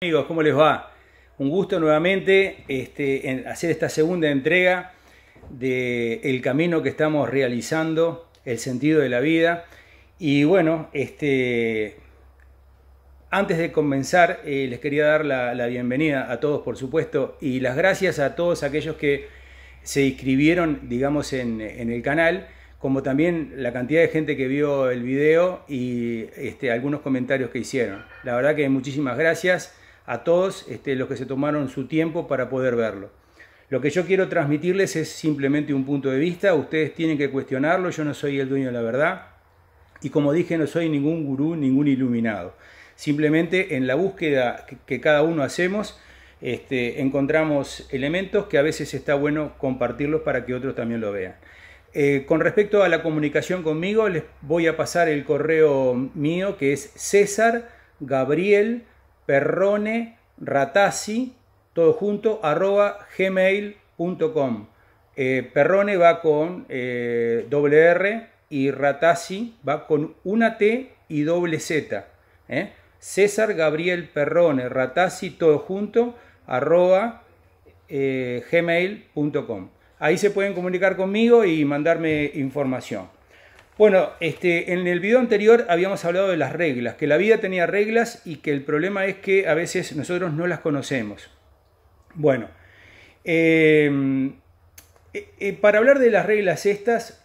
Amigos, ¿cómo les va? Un gusto nuevamente en hacer esta segunda entrega del camino que estamos realizando, el sentido de la vida. Y bueno, antes de comenzar, les quería dar la bienvenida a todos, por supuesto, y las gracias a todos aquellos que se inscribieron, digamos, en el canal, como también la cantidad de gente que vio el video y algunos comentarios que hicieron. La verdad que muchísimas gracias a todos los que se tomaron su tiempo para poder verlo. Lo que yo quiero transmitirles es simplemente un punto de vista. Ustedes tienen que cuestionarlo. Yo no soy el dueño de la verdad. Y como dije, no soy ningún gurú, ningún iluminado. Simplemente en la búsqueda que cada uno hacemos, encontramos elementos que a veces está bueno compartirlos para que otros también lo vean. Con respecto a la comunicación conmigo, les voy a pasar el correo mío, que es César Gabriel Perrone Ratazzi, todo junto, @gmail.com. Perrone va con doble R y Ratazzi va con una T y doble Z. César Gabriel Perrone Ratazzi, todo junto, @gmail.com. Ahí se pueden comunicar conmigo y mandarme información. Bueno, en el video anterior habíamos hablado de las reglas, que la vida tenía reglas y que el problema es que a veces nosotros no las conocemos. Bueno, para hablar de las reglas estas,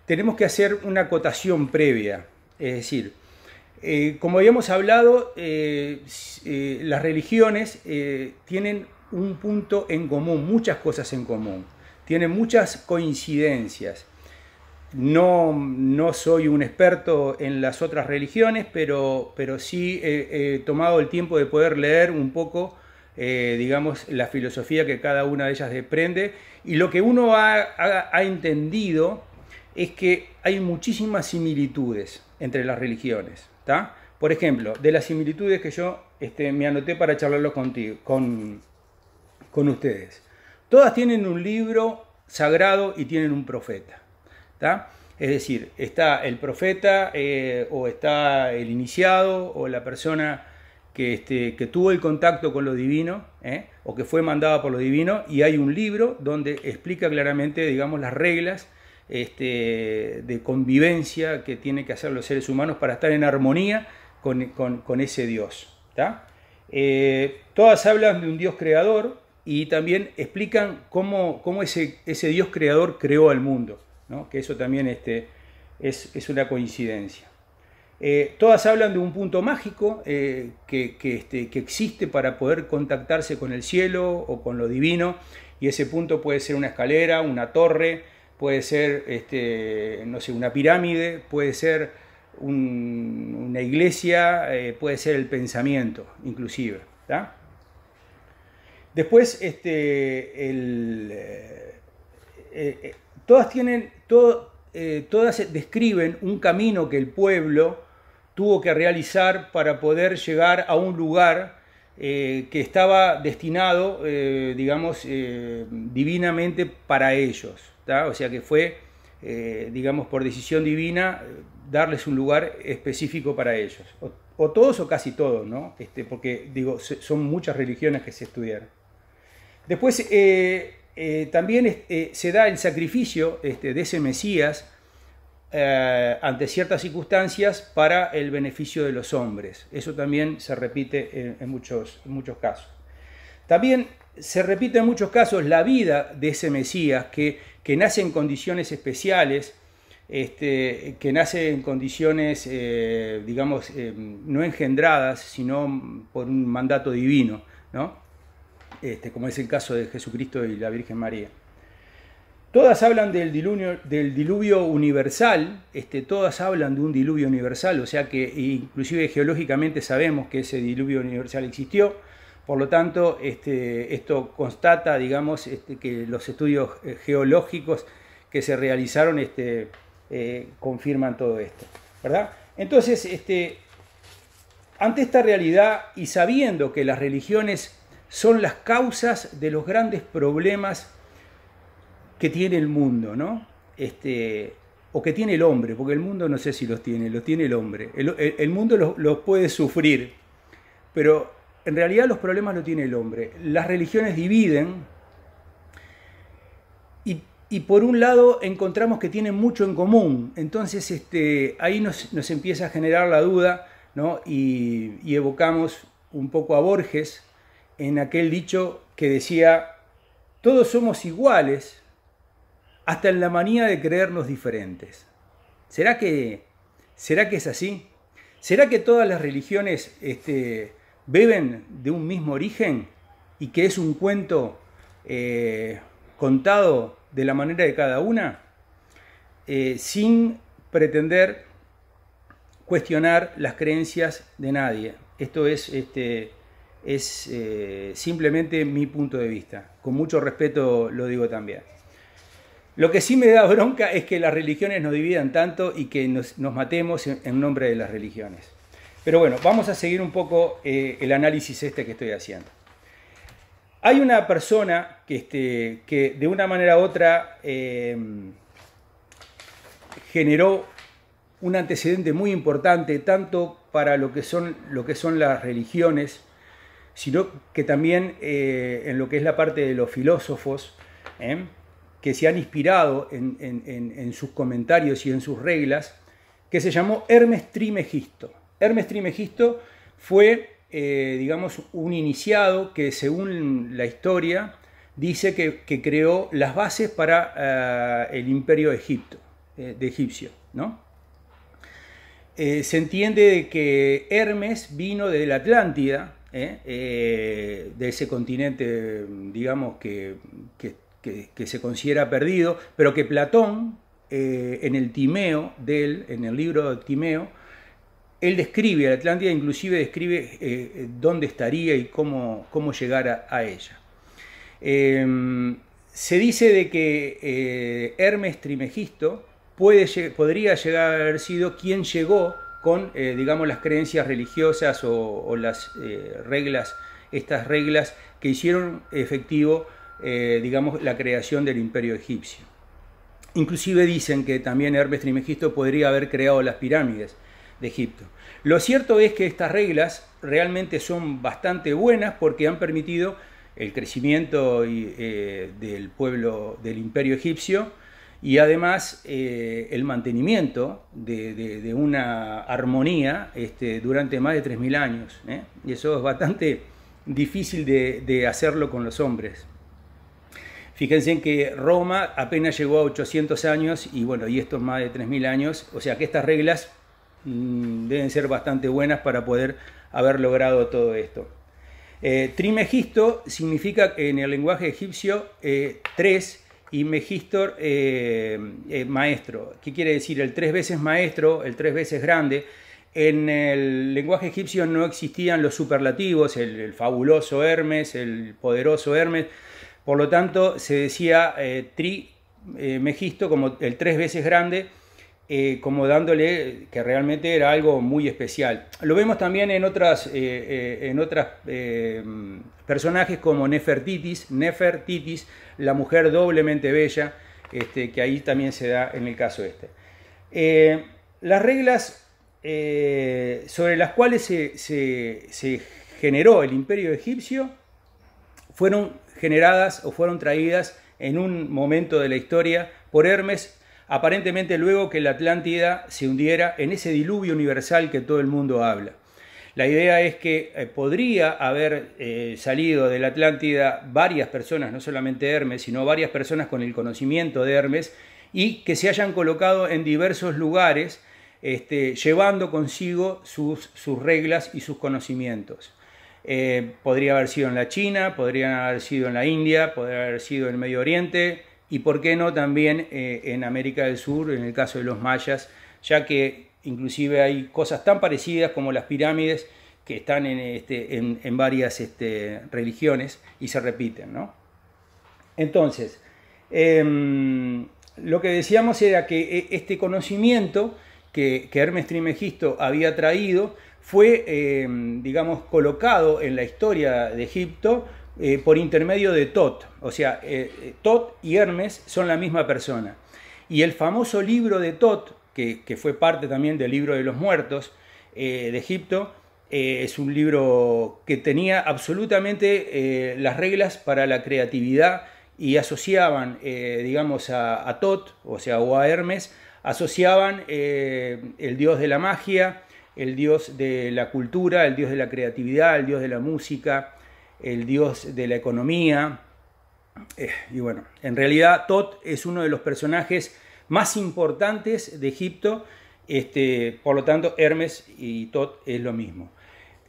tenemos que hacer una acotación previa. Es decir, como habíamos hablado, las religiones tienen un punto en común, muchas cosas en común, tienen muchas coincidencias. No soy un experto en las otras religiones, pero sí he tomado el tiempo de poder leer un poco, digamos, la filosofía que cada una de ellas desprende. Y lo que uno ha entendido es que hay muchísimas similitudes entre las religiones, ¿tá? Por ejemplo, de las similitudes que yo me anoté para charlarlo contigo, con ustedes. Todas tienen un libro sagrado y tienen un profeta. ¿Tá? Es decir, está el profeta o está el iniciado o la persona que tuvo el contacto con lo divino o que fue mandada por lo divino, y hay un libro donde explica claramente, digamos, las reglas de convivencia que tienen que hacer los seres humanos para estar en armonía con ese Dios. ¿Tá? Todas hablan de un Dios creador y también explican cómo ese Dios creador creó al mundo, ¿no? Que eso también es una coincidencia. Todas hablan de un punto mágico que existe para poder contactarse con el cielo o con lo divino, y ese punto puede ser una escalera, una torre, puede ser no sé, una pirámide, puede ser una iglesia, puede ser el pensamiento inclusive, ¿tá? Después todas describen un camino que el pueblo tuvo que realizar para poder llegar a un lugar que estaba destinado, digamos, divinamente para ellos, ¿tá? O sea que fue, digamos, por decisión divina, darles un lugar específico para ellos. O todos o casi todos, ¿no? Porque, digo, son muchas religiones que se estudiaron. Después también se da el sacrificio de ese Mesías ante ciertas circunstancias para el beneficio de los hombres. Eso también se repite en muchos casos. También se repite en muchos casos la vida de ese Mesías que nace en condiciones especiales, que nace en condiciones, digamos, no engendradas, sino por un mandato divino, ¿no? Como es el caso de Jesucristo y la Virgen María. Todas hablan del diluvio universal, todas hablan de un diluvio universal, o sea que inclusive geológicamente sabemos que ese diluvio universal existió. Por lo tanto, esto constata, digamos, que los estudios geológicos que se realizaron confirman todo esto, ¿verdad? Entonces, ante esta realidad y sabiendo que las religiones son las causas de los grandes problemas que tiene el mundo, ¿no? O que tiene el hombre, porque el mundo no sé si los tiene el hombre. El mundo los puede sufrir, pero en realidad los problemas lo tiene el hombre. Las religiones dividen y por un lado encontramos que tienen mucho en común. Entonces ahí nos empieza a generar la duda, ¿no? Y evocamos un poco a Borges en aquel dicho que decía: todos somos iguales, hasta en la manía de creernos diferentes. ¿Será que es así? ¿Será que todas las religiones beben de un mismo origen y que es un cuento contado de la manera de cada una, sin pretender cuestionar las creencias de nadie? Esto es simplemente mi punto de vista. Con mucho respeto lo digo también. Lo que sí me da bronca es que las religiones nos dividan tanto y que nos matemos en nombre de las religiones. Pero bueno, vamos a seguir un poco el análisis que estoy haciendo. Hay una persona que de una manera u otra generó un antecedente muy importante, tanto para lo que son las religiones, sino que también en lo que es la parte de los filósofos, que se han inspirado en sus comentarios y en sus reglas, que se llamó Hermes Trismegisto. Hermes Trismegisto fue, digamos, un iniciado que, según la historia, dice que creó las bases para el imperio egipcio, ¿no? Se entiende de que Hermes vino de la Atlántida, de ese continente, digamos, que se considera perdido, pero que Platón, en el Timeo en el libro de Timeo, él describe a la Atlántida, inclusive describe dónde estaría y cómo llegar a ella. Se dice de que Hermes Trismegisto podría llegar a haber sido quien llegó con, digamos, las creencias religiosas o las reglas, estas reglas que hicieron efectivo, digamos, la creación del imperio egipcio. Inclusive dicen que también Hermes Trismegisto podría haber creado las pirámides de Egipto. Lo cierto es que estas reglas realmente son bastante buenas porque han permitido el crecimiento del pueblo, del imperio egipcio, y además el mantenimiento de una armonía durante más de 3.000 años. Y eso es bastante difícil de hacerlo con los hombres. Fíjense en que Roma apenas llegó a 800 años y bueno, y estos más de 3.000 años, o sea que estas reglas deben ser bastante buenas para poder haber logrado todo esto. Trismegisto significa en el lenguaje egipcio tres, y Megistor maestro. ¿Qué quiere decir? El 3 veces maestro, el 3 veces grande. En el lenguaje egipcio no existían los superlativos, el fabuloso Hermes, el poderoso Hermes. Por lo tanto, se decía Megisto como el 3 veces grande, como dándole que realmente era algo muy especial. Lo vemos también en otras personajes como Nefertitis, la mujer doblemente bella, que ahí también se da en el caso Las reglas sobre las cuales se generó el imperio egipcio fueron generadas o fueron traídas en un momento de la historia por Hermes, aparentemente luego que la Atlántida se hundiera en ese diluvio universal que todo el mundo habla. La idea es que podría haber salido de la Atlántida varias personas, no solamente Hermes, sino varias personas con el conocimiento de Hermes, y que se hayan colocado en diversos lugares, llevando consigo sus reglas y sus conocimientos. Podría haber sido en la China, podría haber sido en la India, podría haber sido en el Medio Oriente, y por qué no también en América del Sur, en el caso de los mayas, ya que inclusive hay cosas tan parecidas como las pirámides que están en varias religiones y se repiten, ¿no? Entonces, lo que decíamos era que este conocimiento que Hermes Trismegisto había traído fue, digamos, colocado en la historia de Egipto por intermedio de Tot. O sea, Tot y Hermes son la misma persona. Y el famoso libro de Tot, que fue parte también del libro de los muertos de Egipto, Es un libro que tenía absolutamente las reglas para la creatividad y asociaban, digamos, a Tot, o sea, o a Hermes, asociaban el dios de la magia, el dios de la cultura, el dios de la creatividad, el dios de la música, el dios de la economía. Y bueno, en realidad Tot es uno de los personajes más importantes de Egipto, por lo tanto Hermes y Tot es lo mismo.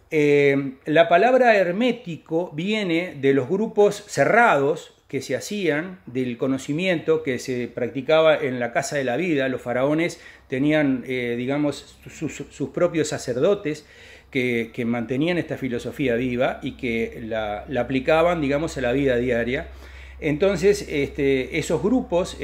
La palabra hermético viene de los grupos cerrados que se hacían, del conocimiento que se practicaba en la Casa de la Vida. Los faraones tenían, digamos, sus propios sacerdotes que mantenían esta filosofía viva y que la aplicaban, digamos, a la vida diaria. Entonces, esos grupos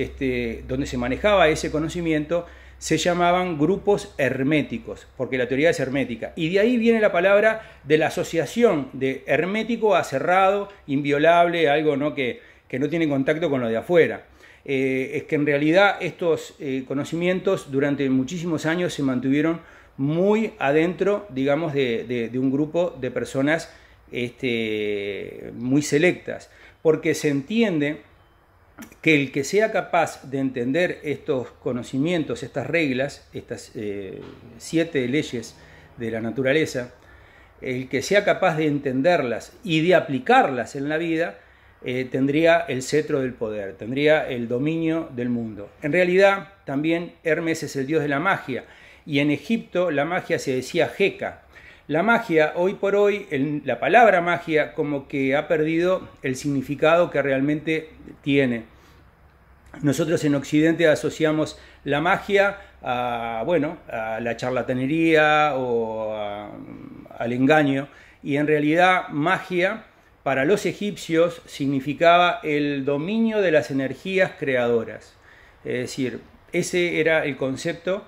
donde se manejaba ese conocimiento se llamaban grupos herméticos, porque la teoría es hermética. Y de ahí viene la palabra de la asociación de hermético a cerrado, inviolable, algo, ¿no?, que no tiene contacto con lo de afuera. Es que en realidad estos conocimientos durante muchísimos años se mantuvieron muy adentro, digamos, de un grupo de personas muy selectas, porque se entiende que el que sea capaz de entender estos conocimientos, estas reglas, estas 7 leyes de la naturaleza, el que sea capaz de entenderlas y de aplicarlas en la vida, tendría el cetro del poder, tendría el dominio del mundo. En realidad, también Hermes es el dios de la magia, y en Egipto la magia se decía Heka. La magia, hoy por hoy, la palabra magia como que ha perdido el significado que realmente tiene. Nosotros en Occidente asociamos la magia a, bueno, a la charlatanería o al engaño, y en realidad magia para los egipcios significaba el dominio de las energías creadoras. Es decir, ese era el concepto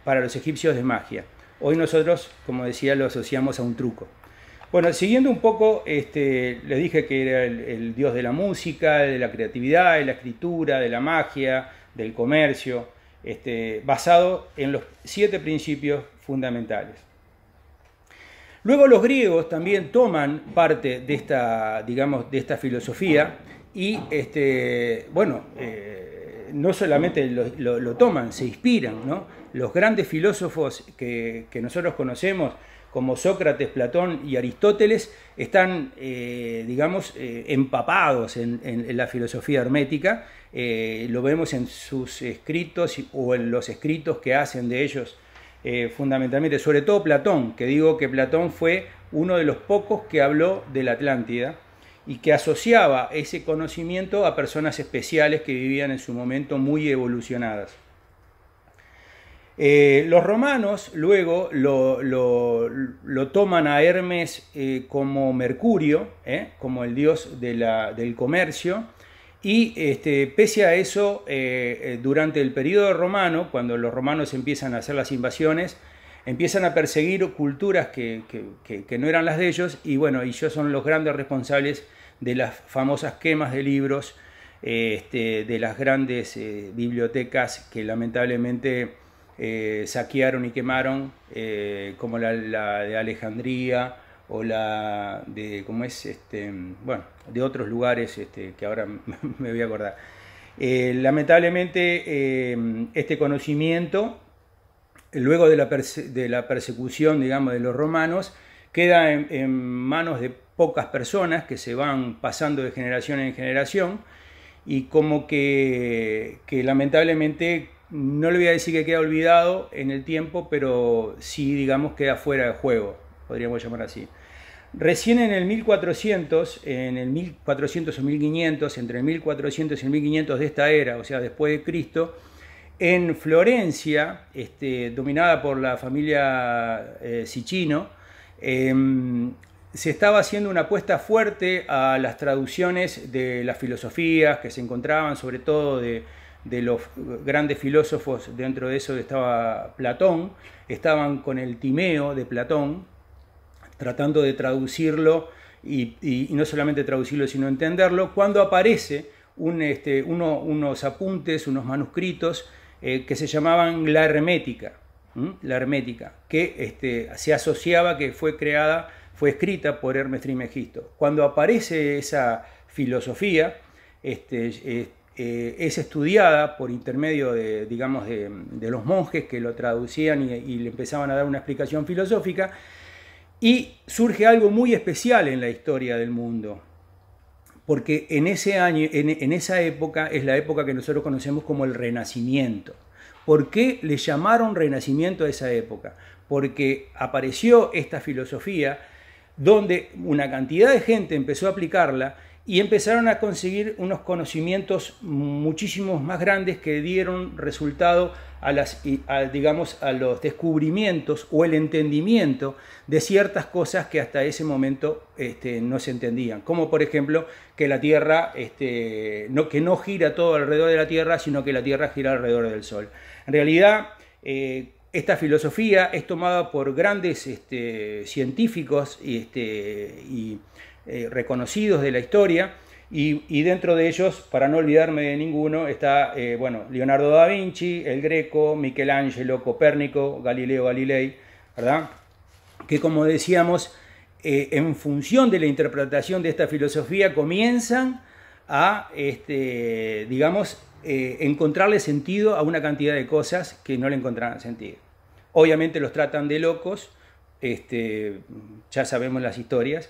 para los egipcios de magia. Hoy nosotros, como decía, lo asociamos a un truco. Bueno, siguiendo un poco, les dije que era el dios de la música, de la creatividad, de la escritura, de la magia, del comercio, basado en los 7 principios fundamentales. Luego los griegos también toman parte de esta, digamos, de esta filosofía y, no solamente lo toman, se inspiran, ¿no? Los grandes filósofos que nosotros conocemos, como Sócrates, Platón y Aristóteles, están, empapados en la filosofía hermética. Lo vemos en sus escritos o en los escritos que hacen de ellos, fundamentalmente, sobre todo Platón, que digo que Platón fue uno de los pocos que habló de la Atlántida y que asociaba ese conocimiento a personas especiales que vivían en su momento muy evolucionadas. Los romanos luego lo toman a Hermes como Mercurio, como el dios del comercio, y pese a eso, durante el periodo romano, cuando los romanos empiezan a hacer las invasiones, empiezan a perseguir culturas que no eran las de ellos, y bueno, ellos son los grandes responsables de las famosas quemas de libros, de las grandes bibliotecas que lamentablemente saquearon y quemaron, como la de Alejandría o la de, ¿cómo es? De otros lugares que ahora me voy a acordar. Lamentablemente este conocimiento, luego de la persecución, digamos, de los romanos, queda en manos de pocas personas que se van pasando de generación en generación, y como que lamentablemente, no le voy a decir que queda olvidado en el tiempo, pero sí, digamos, queda fuera de juego, podríamos llamar así. Recién en el 1400 o 1500, entre el 1400 y el 1500 de esta era, o sea, después de Cristo, en Florencia, dominada por la familia Sicino, se estaba haciendo una apuesta fuerte a las traducciones de las filosofías que se encontraban, sobre todo de los grandes filósofos. Dentro de eso estaba Platón, estaban con el Timeo de Platón, tratando de traducirlo, y no solamente traducirlo, sino entenderlo, cuando aparece unos apuntes, unos manuscritos que se llamaban la hermética. la hermética, que se asociaba que fue escrita por Hermes Trismegisto. Cuando aparece esa filosofía, es estudiada por intermedio de, digamos, de los monjes que lo traducían y le empezaban a dar una explicación filosófica, y surge algo muy especial en la historia del mundo, porque en ese año, en esa época, es la época que nosotros conocemos como el Renacimiento. ¿Por qué le llamaron Renacimiento a esa época? Porque apareció esta filosofía donde una cantidad de gente empezó a aplicarla y empezaron a conseguir unos conocimientos muchísimos más grandes que dieron resultado a los descubrimientos o el entendimiento de ciertas cosas que hasta ese momento no se entendían. Como por ejemplo que la Tierra, que no gira todo alrededor de la Tierra, sino que la Tierra gira alrededor del Sol. En realidad, esta filosofía es tomada por grandes científicos y reconocidos de la historia, y dentro de ellos, para no olvidarme de ninguno, está Leonardo da Vinci, el Greco, Michelangelo, Copérnico, Galileo Galilei, ¿verdad? Que, como decíamos, en función de la interpretación de esta filosofía comienzan a, encontrarle sentido a una cantidad de cosas que no le encontraban sentido. Obviamente los tratan de locos, ya sabemos las historias.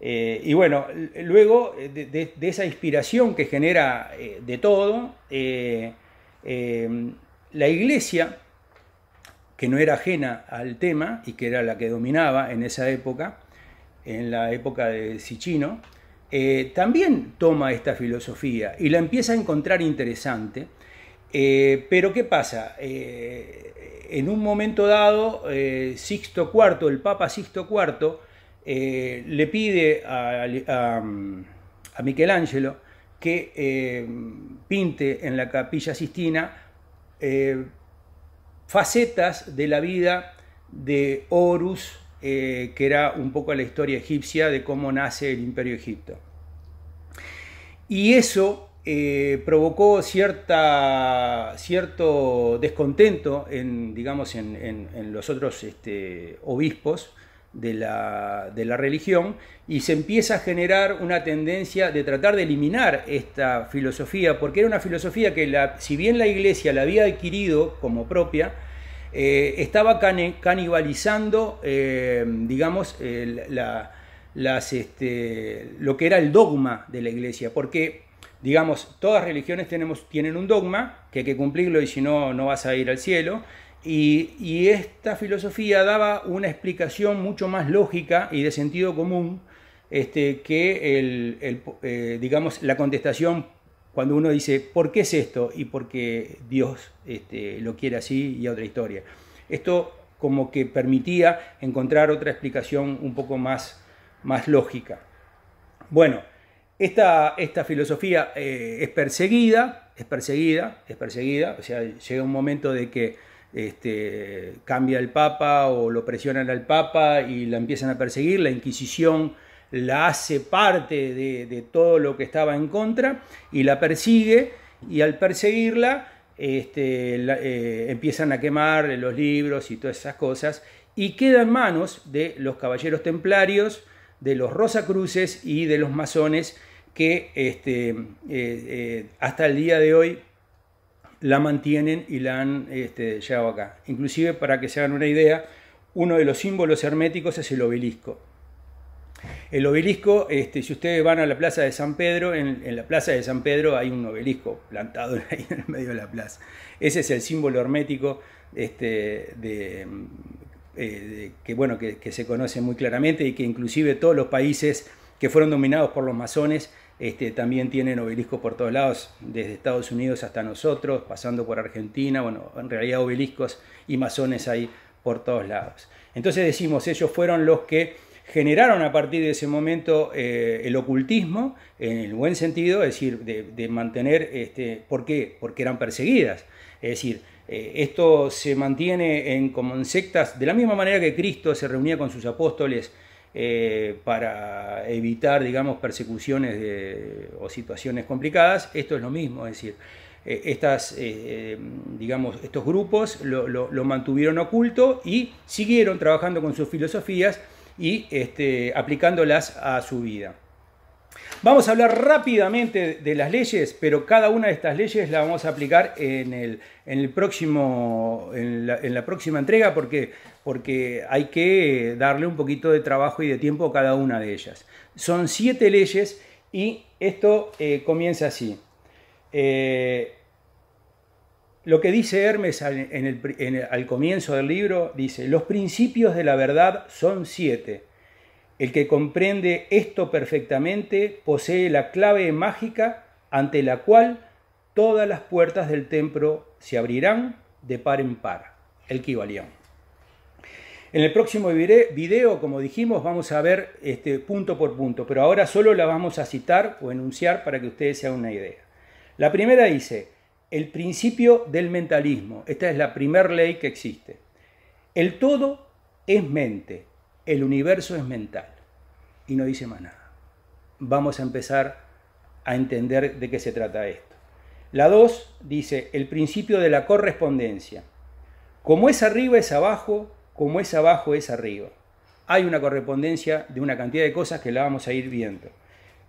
Y bueno, luego de esa inspiración que genera de todo, la Iglesia, que no era ajena al tema y que era la que dominaba en esa época, en la época de Sicino, también toma esta filosofía y la empieza a encontrar interesante. Pero ¿qué pasa? En un momento dado, Sixto IV, el Papa Sixto IV, le pide a Michelangelo que pinte en la Capilla Sistina facetas de la vida de Horus, que era un poco la historia egipcia de cómo nace el Imperio Egipto. Y eso provocó cierto descontento en los otros obispos de la religión, y se empieza a generar una tendencia de tratar de eliminar esta filosofía, porque era una filosofía que, si bien la Iglesia la había adquirido como propia, estaba canibalizando, lo que era el dogma de la Iglesia, porque, todas religiones tienen un dogma que hay que cumplirlo, y si no, no vas a ir al cielo. Y esta filosofía daba una explicación mucho más lógica y de sentido común, que la contestación cuando uno dice ¿por qué es esto? Y porque Dios lo quiere así, y otra historia. Esto como que permitía encontrar otra explicación un poco más lógica. Bueno, esta filosofía es perseguida, o sea, llega un momento de que cambia el Papa o lo presionan al Papa y la empiezan a perseguir. La Inquisición la hace parte de todo lo que estaba en contra y la persigue, y al perseguirla empiezan a quemar los libros y todas esas cosas, y queda en manos de los caballeros templarios, de los rosacruces y de los masones, que hasta el día de hoy la mantienen y la han llevado acá. Inclusive, para que se hagan una idea, uno de los símbolos herméticos es el obelisco. El obelisco, si ustedes van a la plaza de San Pedro, en la plaza de San Pedro hay un obelisco plantado ahí en el medio de la plaza. Ese es el símbolo hermético que se conoce muy claramente, y que inclusive todos los países que fueron dominados por los masones también tienen obeliscos por todos lados, desde Estados Unidos hasta nosotros, pasando por Argentina. Bueno, en realidad obeliscos y masones hay por todos lados. Entonces decimos, ellos fueron los que generaron a partir de ese momento el ocultismo, en el buen sentido, es decir, de mantener, ¿por qué? Porque eran perseguidas. Es decir, esto se mantiene como en sectas, de la misma manera que Cristo se reunía con sus apóstoles para evitar, persecuciones o situaciones complicadas. Esto es lo mismo, es decir, digamos, estos grupos lo mantuvieron oculto y siguieron trabajando con sus filosofías y aplicándolas a su vida. Vamos a hablar rápidamente de las leyes, pero cada una de estas leyes la vamos a aplicar en la próxima entrega porque hay que darle un poquito de trabajo y de tiempo a cada una de ellas. Son 7 leyes y esto comienza así. Lo que dice Hermes al comienzo del libro, dice: los principios de la verdad son 7. El que comprende esto perfectamente posee la clave mágica ante la cual todas las puertas del templo se abrirán de par en par. El Kybalión. En el próximo video, como dijimos, vamos a ver punto por punto, pero ahora solo la vamos a citar o enunciar para que ustedes se hagan una idea. La primera dice: el principio del mentalismo. Esta es la primera ley que existe. El todo es mente, el universo es mental. Y no dice más nada. Vamos a empezar a entender de qué se trata esto. La 2 dice: el principio de la correspondencia. Como es arriba es abajo, como es abajo es arriba. Hay una correspondencia de una cantidad de cosas que la vamos a ir viendo.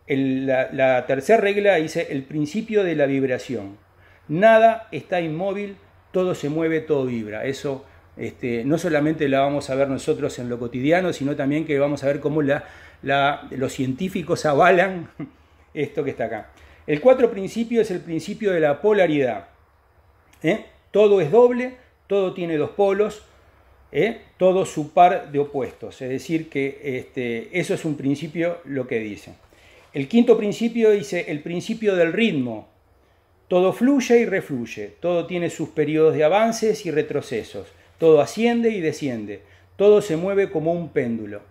La tercera regla dice: el principio de la vibración. Nada está inmóvil, todo se mueve, todo vibra. Eso no solamente la vamos a ver nosotros en lo cotidiano, sino también que vamos a ver cómo los científicos avalan esto que está acá. El 4 principio es el principio de la polaridad. Todo es doble, todo tiene 2 polos, todo su par de opuestos. Es decir, que eso es un principio lo que dice. El 5.º principio dice el principio del ritmo. Todo fluye y refluye, todo tiene sus periodos de avances y retrocesos, todo asciende y desciende, todo se mueve como un péndulo.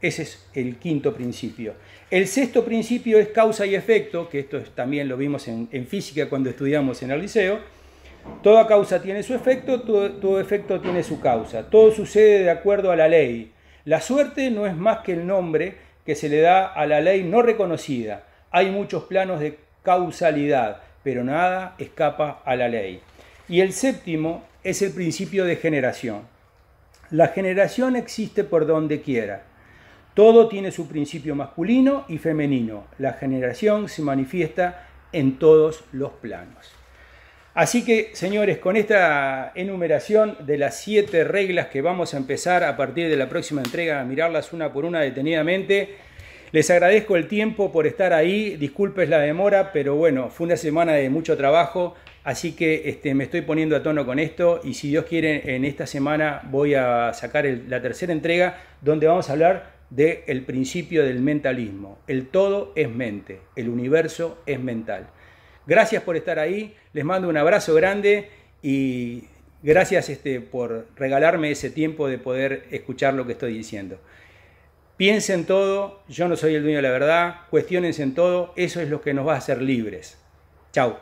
Ese es el 5.º principio. El 6.º principio es causa y efecto, que esto también lo vimos en física cuando estudiamos en el liceo. Toda causa tiene su efecto, todo efecto tiene su causa. Todo sucede de acuerdo a la ley. La suerte no es más que el nombre que se le da a la ley no reconocida. Hay muchos planos de causalidad, pero nada escapa a la ley. Y el 7.º es el principio de generación. La generación existe por donde quiera. Todo tiene su principio masculino y femenino. La generación se manifiesta en todos los planos. Así que, señores, con esta enumeración de las 7 reglas que vamos a empezar a partir de la próxima entrega a mirarlas una por una detenidamente, les agradezco el tiempo por estar ahí. Disculpen la demora, pero bueno, fue una semana de mucho trabajo, así que me estoy poniendo a tono con esto y si Dios quiere, en esta semana voy a sacar la tercera entrega donde vamos a hablar del principio del mentalismo. El todo es mente, el universo es mental. Gracias por estar ahí, les mando un abrazo grande y gracias por regalarme ese tiempo de poder escuchar lo que estoy diciendo. Piensen todo, yo no soy el dueño de la verdad, cuestionense en todo, eso es lo que nos va a hacer libres. Chau.